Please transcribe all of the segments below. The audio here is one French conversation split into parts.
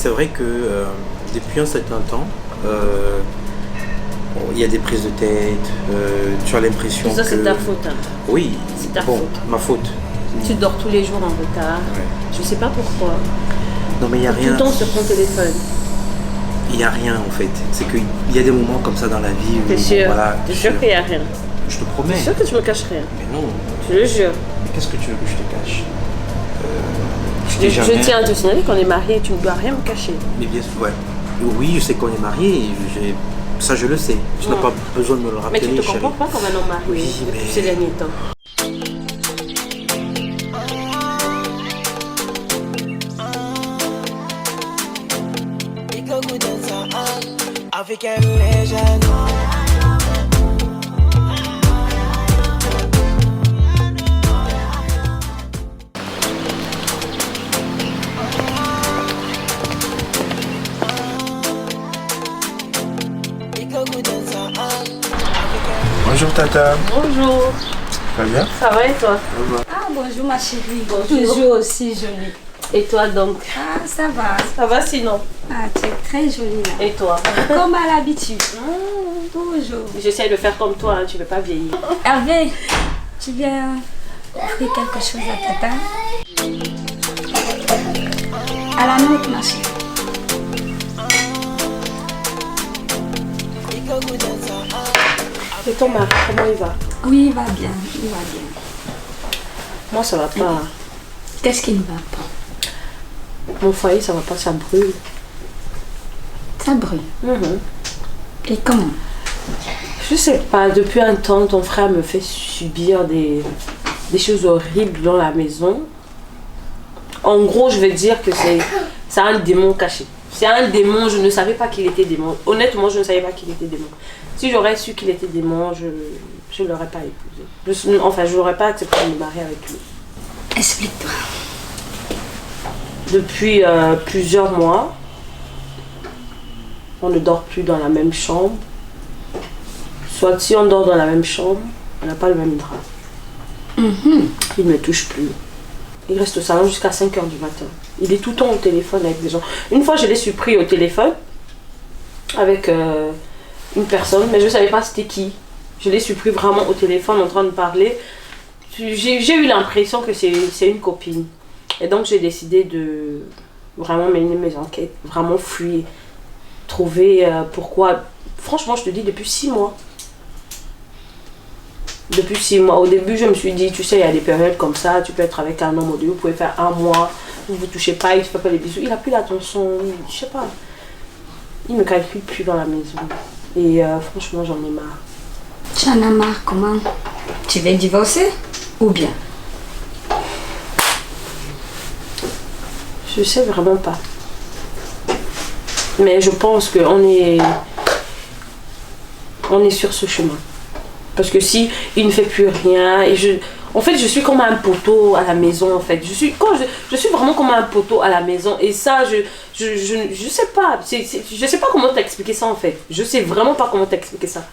c'est vrai que depuis un certain temps, il y a des prises de tête, tu as l'impression que... Ça, c'est ta faute. Hein. Oui, c'est ta faute. Ma faute. Tu dors tous les jours en retard. Ouais. Je sais pas pourquoi. Non, mais il n'y a rien. Tout le temps sur ton téléphone. Il n'y a rien en fait. C'est qu'il y a des moments comme ça dans la vie où... T'es sûr? Voilà, T'es sûr qu'il n'y a rien? Je te promets. T'es sûr que tu me caches rien? Mais non. Je le jure. Mais qu'est-ce que tu veux que je te cache? Je tiens à te signaler qu'on est mariés et tu ne dois rien me cacher. Mais bien sûr, ouais. Oui, je sais qu'on est mariés. Ça, je le sais. Tu n'as pas besoin de me le rappeler. Mais tu ne te comportes pas comme un homme marié depuis ces derniers temps. African legend. Bonjour Tata. Bonjour. Ça va bien? Ça va et toi? Ah bonjour ma chérie. Bonjour. Toujours aussi jolie. Et toi donc? Ah ça va. Ça va sinon? Ah tu es très jolie là. Et toi? Comme à l'habitude. Toujours. J'essaie de faire comme toi, hein, tu ne veux pas vieillir. Hervé, tu viens offrir quelque chose à Tata? À la nôtre ma chérie. Et ton mari, comment il va? Oui il va bien, il va bien. Moi ça va pas. Qu'est-ce qui ne va pas? Mon foyer ça va pas, ça brûle. Ça brûle. Et comment? Je sais pas, depuis un temps ton frère me fait subir des choses horribles dans la maison. En gros je vais dire que c'est un démon caché. C'est un démon, je ne savais pas qu'il était démon. Honnêtement je ne savais pas qu'il était démon. Si j'aurais su qu'il était démon, je ne l'aurais pas épousé. Enfin je n'aurais pas accepté de me marier avec lui. Explique-toi. Depuis plusieurs mois, on ne dort plus dans la même chambre. Soit si on dort dans la même chambre, on n'a pas le même drap. Il ne me touche plus. Il reste au salon jusqu'à 5h du matin. Il est tout le temps au téléphone avec des gens. Une fois, je l'ai surpris au téléphone avec une personne, mais je ne savais pas c'était qui. Je l'ai surpris vraiment au téléphone en train de parler. J'ai eu l'impression que c'est une copine. Et donc, j'ai décidé de vraiment mener mes enquêtes, vraiment fouiller, trouver pourquoi. Franchement, je te dis, depuis 6 mois. Depuis 6 mois. Au début, je me suis dit, tu sais, il y a des périodes comme ça, tu peux être avec un homme au début, vous pouvez faire 1 mois, vous ne vous touchez pas, il ne fait pas les bisous. Il n'a plus l'attention, je sais pas. Il ne me calcule plus dans la maison. Et franchement, j'en ai marre. Tu en as marre comment? Tu veux divorcer? Ou bien? Je sais vraiment pas. Mais je pense qu'on est sur ce chemin. Parce que si il ne fait plus rien, en fait je suis comme un poteau à la maison en fait. Je suis vraiment comme un poteau à la maison et ça je sais pas. Je sais pas comment t'expliquer ça en fait. Je sais vraiment pas comment t'expliquer ça.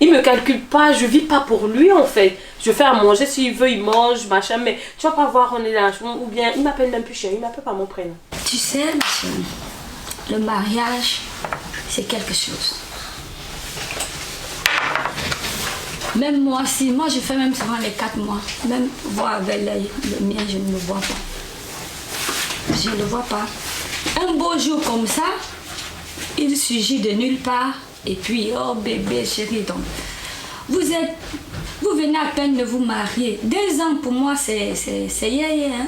Il me calcule pas, je vis pas pour lui en fait. Je fais à manger, s'il veut il mange, machin, mais tu vas pas voir on est là. Ou bien il m'appelle même plus chérie, il m'appelle par mon prénom. Tu sais ma chérie, le mariage c'est quelque chose. Même moi, je fais même souvent les 4 mois. Même voir avec l'œil, le mien, je ne le vois pas. Je ne le vois pas. Un beau jour comme ça, il surgit de nulle part. Et puis, oh bébé, chérie, donc, vous venez à peine de vous marier. 2 ans pour moi, c'est yé, hein.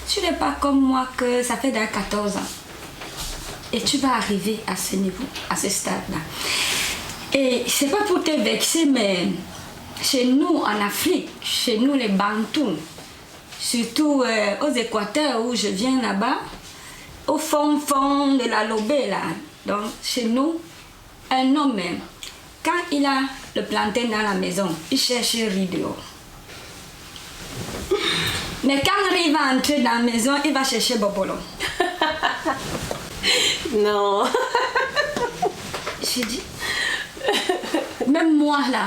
Tu n'es pas comme moi que ça fait déjà 14 ans. Et tu vas arriver à ce niveau, à ce stade-là. Et c'est pas pour te vexer, mais chez nous en Afrique, chez nous les Bantous, surtout aux Équateurs où je viens là-bas, au fond de la Lobé là, donc chez nous, un homme, quand il a le plantain dans la maison, il cherche un riz dehors. Mais quand il va entrer dans la maison, il va chercher Bobolo. Non. J'ai dit, même moi là,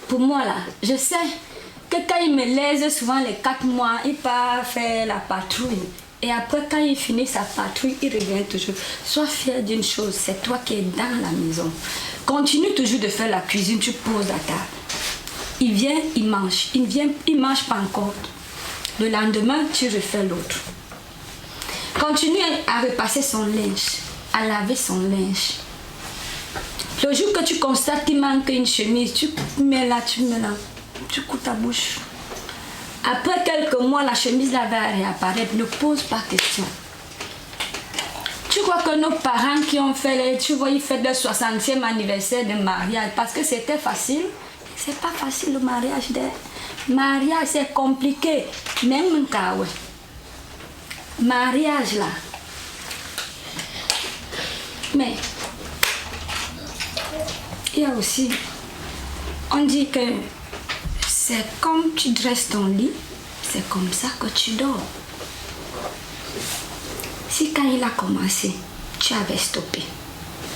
pour moi là, je sais que quand il me laisse souvent les 4 mois, il part faire la patrouille. Et après, quand il finit sa patrouille, il revient toujours. Sois fier d'une chose, c'est toi qui es dans la maison. Continue toujours de faire la cuisine, tu poses la table. Il vient, il mange. Il vient, il mange pas encore. Le lendemain, tu refais l'autre. Continue à repasser son linge, à laver son linge. Le jour que tu constates qu'il manque une chemise, tu mets là, tu couds ta bouche. Après quelques mois, la chemise là va réapparaître. Ne pose pas question. Tu crois que nos parents qui ont fait, tu vois, ils fêtent leur 60e anniversaire de mariage parce que c'était facile. C'est pas facile le mariage. Mariage, c'est compliqué. Même quand, ouais. Mariage là. Mais il y a aussi, on dit que c'est comme tu dresses ton lit, c'est comme ça que tu dors. Si quand il a commencé, tu avais stoppé,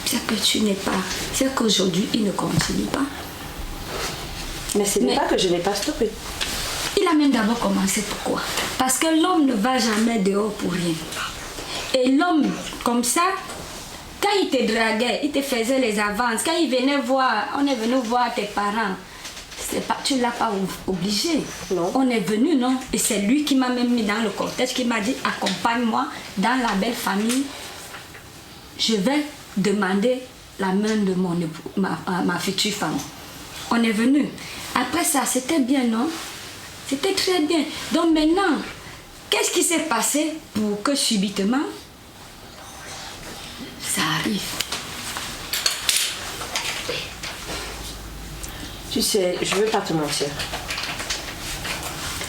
c'est que tu n'es pas, c'est qu'aujourd'hui il ne continue pas. Mais ce n'est pas que je n'ai pas stoppé. Il a même d'abord commencé, pourquoi? Parce que l'homme ne va jamais dehors pour rien. Et l'homme, comme ça, quand il te draguait, il te faisait les avances, quand il venait voir, on est venu voir tes parents, pas, tu ne l'as pas obligé. Non. On est venu, non? Et c'est lui qui m'a même mis dans le cortège, qui m'a dit, accompagne-moi dans la belle famille. Je vais demander la main de mon époux, ma future femme. On est venu. Après ça, c'était bien, non? C'était très bien. Donc maintenant, qu'est-ce qui s'est passé pour que subitement, ça arrive? Tu sais, je ne veux pas te mentir.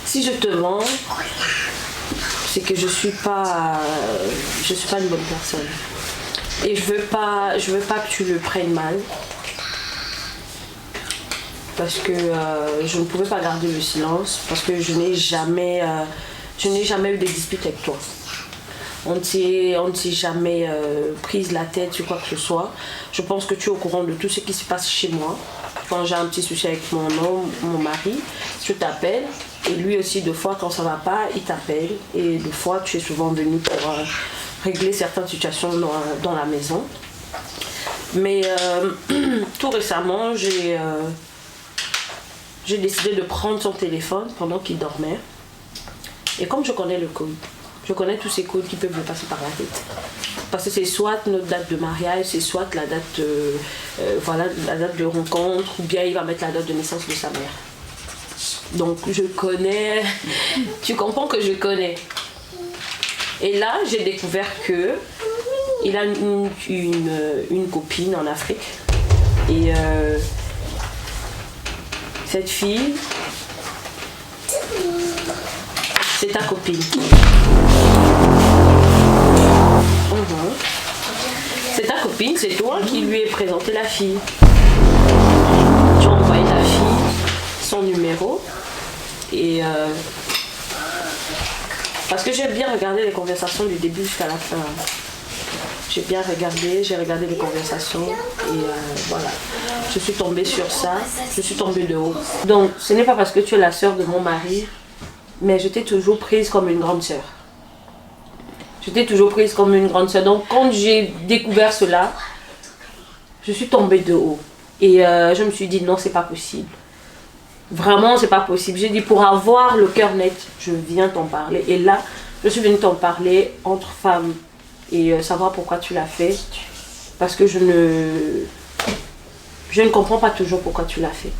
Si je te mens, c'est que je suis pas une bonne personne. Et je veux pas que tu le prennes mal. Parce que je ne pouvais pas garder le silence, parce que je n'ai jamais eu de dispute avec toi. On ne s'est jamais prise la tête sur quoi que ce soit. Je pense que tu es au courant de tout ce qui se passe chez moi. Quand j'ai un petit souci avec mon homme, mon mari, je t'appelle. Et lui aussi, deux fois, quand ça ne va pas, il t'appelle. Et deux fois, tu es souvent venu pour régler certaines situations dans la maison. Mais tout récemment, j'ai décidé de prendre son téléphone pendant qu'il dormait. Et comme je connais le code, je connais tous ces codes qui peuvent me passer par la tête. Parce que c'est soit notre date de mariage, c'est soit la date, la date de rencontre, ou bien il va mettre la date de naissance de sa mère. Donc je connais, tu comprends que je connais. Et là, j'ai découvert que il a une copine en Afrique. Et cette fille, c'est ta copine. C'est ta copine, c'est toi qui lui ai présenté la fille. Tu as envoyé la fille son numéro. Et parce que j'ai bien regardé les conversations du début jusqu'à la fin. J'ai regardé les conversations et voilà. Je suis tombée sur ça, je suis tombée de haut. Donc ce n'est pas parce que tu es la sœur de mon mari, mais je t'ai toujours prise comme une grande sœur. Je t'ai toujours prise comme une grande sœur. Donc quand j'ai découvert cela, je suis tombée de haut. Et je me suis dit non, c'est pas possible. Vraiment, c'est pas possible. J'ai dit pour avoir le cœur net, je viens t'en parler. Et là, je suis venue t'en parler entre femmes. Et savoir pourquoi tu l'as fait. Parce que je ne comprends pas toujours pourquoi tu l'as fait.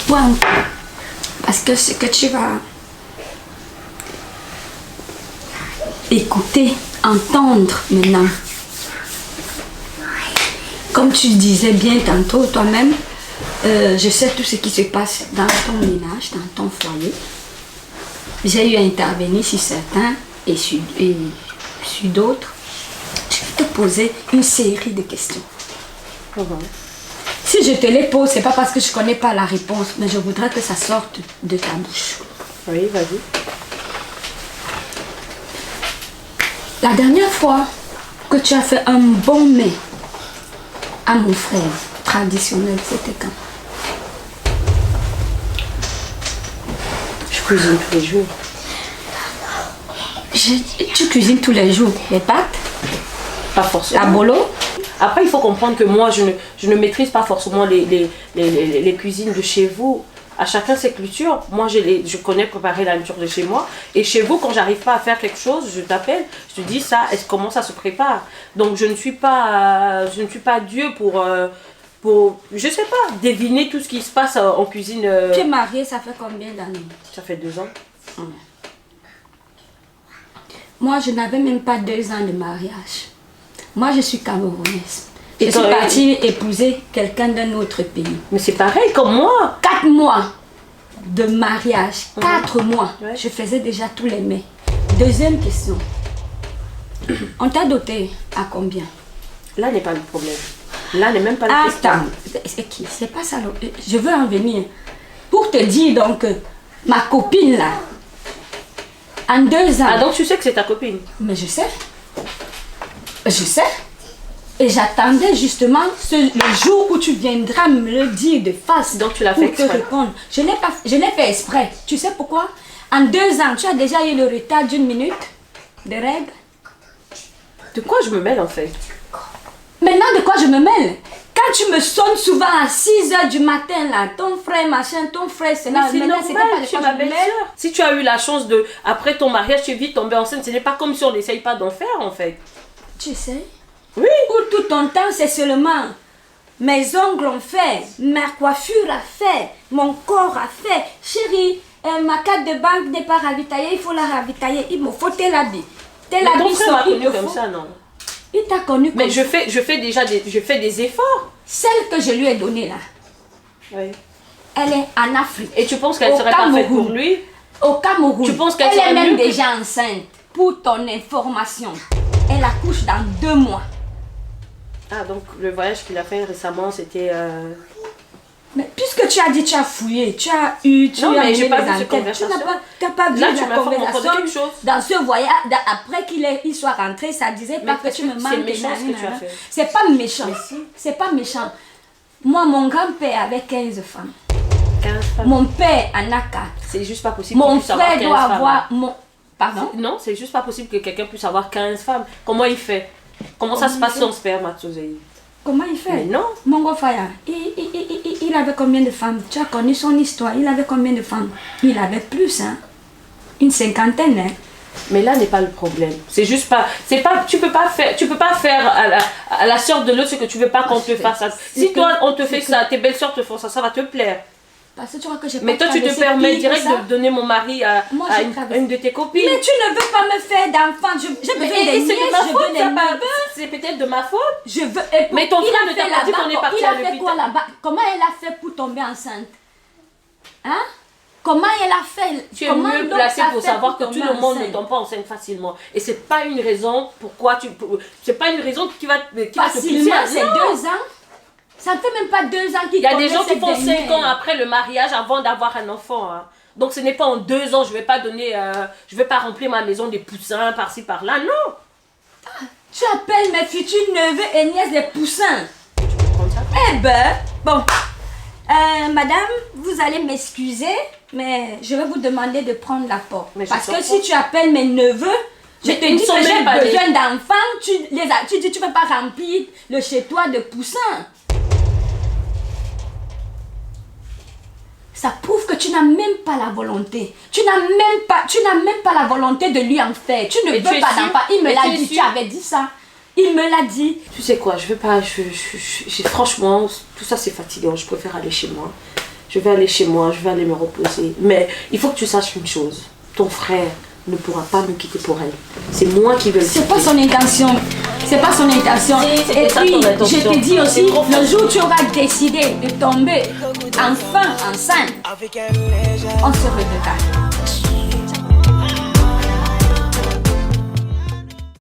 Bon, parce que ce que tu vas écouter, entendre maintenant, comme tu disais bien tantôt toi-même, je sais tout ce qui se passe dans ton ménage, dans ton foyer. J'ai eu à intervenir sur certains et sur d'autres. Je vais te poser une série de questions. Si je te les pose, c'est pas parce que je connais pas la réponse, mais je voudrais que ça sorte de ta bouche. Oui, vas-y. La dernière fois que tu as fait un bon mets à mon frère, traditionnel, c'était quand? Je cuisine tous les jours. Tu cuisines tous les jours les pâtes? Pas forcément. La bolo? Après, il faut comprendre que moi, je ne maîtrise pas forcément les cuisines de chez vous. À chacun ses cultures. Moi, je connais préparer la nourriture de chez moi. Et chez vous, quand j'arrive pas à faire quelque chose, je t'appelle, je te dis ça, comment ça se prépare. Donc, je ne suis pas Dieu pour, je sais pas, deviner tout ce qui se passe en cuisine. Tu es mariée, ça fait combien d'années? Ça fait 2 ans. Moi, je n'avais même pas 2 ans de mariage. Moi, je suis camerounaise. Je Et suis toi, partie épouser quelqu'un d'un autre pays. Mais c'est pareil comme moi. 4 mois de mariage. 4 mois. Ouais. Je faisais déjà tous les mets. Deuxième question. On t'a doté à combien? Là n'est pas le problème. Là n'est même pas le question. Attends, c'est pas ça. Je veux en venir. Pour te dire donc, ma copine là, en 2 ans. Ah, donc tu sais que c'est ta copine? Mais je sais. Je sais. Et j'attendais justement le jour où tu viendras me le dire de face. Donc tu l'as fait pour te exprès. répondre. Je l'ai fait exprès. Tu sais pourquoi? En 2 ans, tu as déjà eu le retard d'1 minute de règles. De quoi je me mêle en fait? Maintenant, de quoi je me mêle? Quand tu me sonnes souvent à 6h du matin, là, ton frère, machin, ton frère, c'est là. C'est Maintenant, normal, c'était pas de tu es quoi ma je me mêle. belle-sœur. Si tu as eu la chance de, après ton mariage, tu es vite tombée enceinte, ce n'est pas comme si on n'essaye pas d'en faire en fait. Tu sais? Oui. Pour tout ton temps, c'est seulement mes ongles ont fait, ma coiffure a fait, mon corps a fait. Chérie, ma carte de banque n'est pas ravitaillée, il faut la ravitailler. Il me faut tel habit. Tel Mais ton habit frère m'a sort, il connue te comme faut. ça, non? Il t'a connu comme Mais ça. je fais déjà des efforts. Celle que je lui ai donnée là, Oui. elle est en Afrique. Et tu penses qu'elle Au serait pas faite Cameroun. pour lui? Au Cameroun. Tu penses qu'elle elle serait est même mieux que- déjà enceinte. Pour ton information, elle accouche dans 2 mois. Ah, donc le voyage qu'il a fait récemment, c'était... Mais puisque tu as dit, tu as fouillé, tu as eu, tu Non, as mais j'ai mené pas les vu cette enquêtes, conversation. tu n'as pas vu Là, tu la m'informes encore de conversation quelque chose. dans ce voyage, après qu'il soit rentré, ça disait Mais pas que tu me c'est manques. méchant ce que tu as fait. C'est pas méchant, Mais si. c'est pas méchant. Moi, mon grand-père avait 15 femmes. 15 femmes. Mon père en a 4. C'est juste pas possible qu'il Mon puisse avoir frère 15 doit femmes. avoir... Pardon? Non, c'est juste pas possible que quelqu'un puisse avoir 15 femmes. Comment il fait? Comment ça se il passe fait? son spermatozoïde? Comment il fait? Mais non. Mon grand-frère, il avait combien de femmes? Tu as connu son histoire, il avait combien de femmes? Il avait plus, hein? Une 50aine, hein? Mais là n'est pas le problème. C'est juste pas... Tu peux pas faire à la sœur de l'autre ce que tu veux pas qu'on te fasse. Si toi, on te fait ça, tes belles-sœurs te font ça, ça va te plaire. Parce que tu vois que j'ai pas Mais toi, tu te traversé permets pire que direct ça. de donner mon mari à Moi, j'ai traversé. une de tes copines. Mais tu ne veux pas me faire d'enfant. J'ai besoin Mais des nièces, c'est de ma je faute, veux des ça, pas- neveux. c'est peut-être de ma faute. Je veux... Mais ton il frère a ne t'a fait pas dit là-bas, qu'on est parti il à a fait quoi l'hôpital. là-bas? Comment elle a fait pour tomber enceinte? Hein? Comment elle a fait? Tu es Comment mieux donc placé a pour fait savoir que tout tomber le monde ne enceinte? tombe pas enceinte facilement. Et c'est pas une raison pourquoi c'est pas une raison qui va te pousser Facilement, à... c'est Non. 2 ans. Ça ne fait même pas 2 ans qu'il Il y a des connaît gens qui cette font 5 dernière. ans après le mariage avant d'avoir un enfant. Hein. Donc ce n'est pas en 2 ans, je vais pas remplir ma maison des poussins par-ci par-là. Non. Tu appelles mes futurs neveux et nièces des poussins. Tu peux prendre ça. Eh ben, bon. Madame, vous allez m'excuser, mais je vais vous demander de prendre la porte. Mais je Parce que comprends. si tu appelles mes neveux, je Mais te ils dis sont que même j'ai pas besoin d'enfants, tu dis tu ne peux pas remplir le chez toi de poussins. Ça prouve que tu n'as même pas la volonté. Tu n'as même pas la volonté de lui en faire. Tu ne Mais veux tu es pas sûre? d'enfant. Il me Mais l'a tu es dit, tu sûre? avais dit ça. Il me l'a dit. Tu sais quoi, je veux pas, franchement, tout ça c'est fatigant, je préfère aller chez moi. Je vais aller chez moi, je vais aller me reposer. Mais il faut que tu saches une chose, ton frère ne pourra pas me quitter pour elle. C'est moi qui vais le quitter. C'est pas son intention. C'est pas son intention. Si, c'était Et ça puis, ton intention. je te dis aussi, C'est trop le jour où tu auras décidé de tomber enfin enceinte, on se reverra.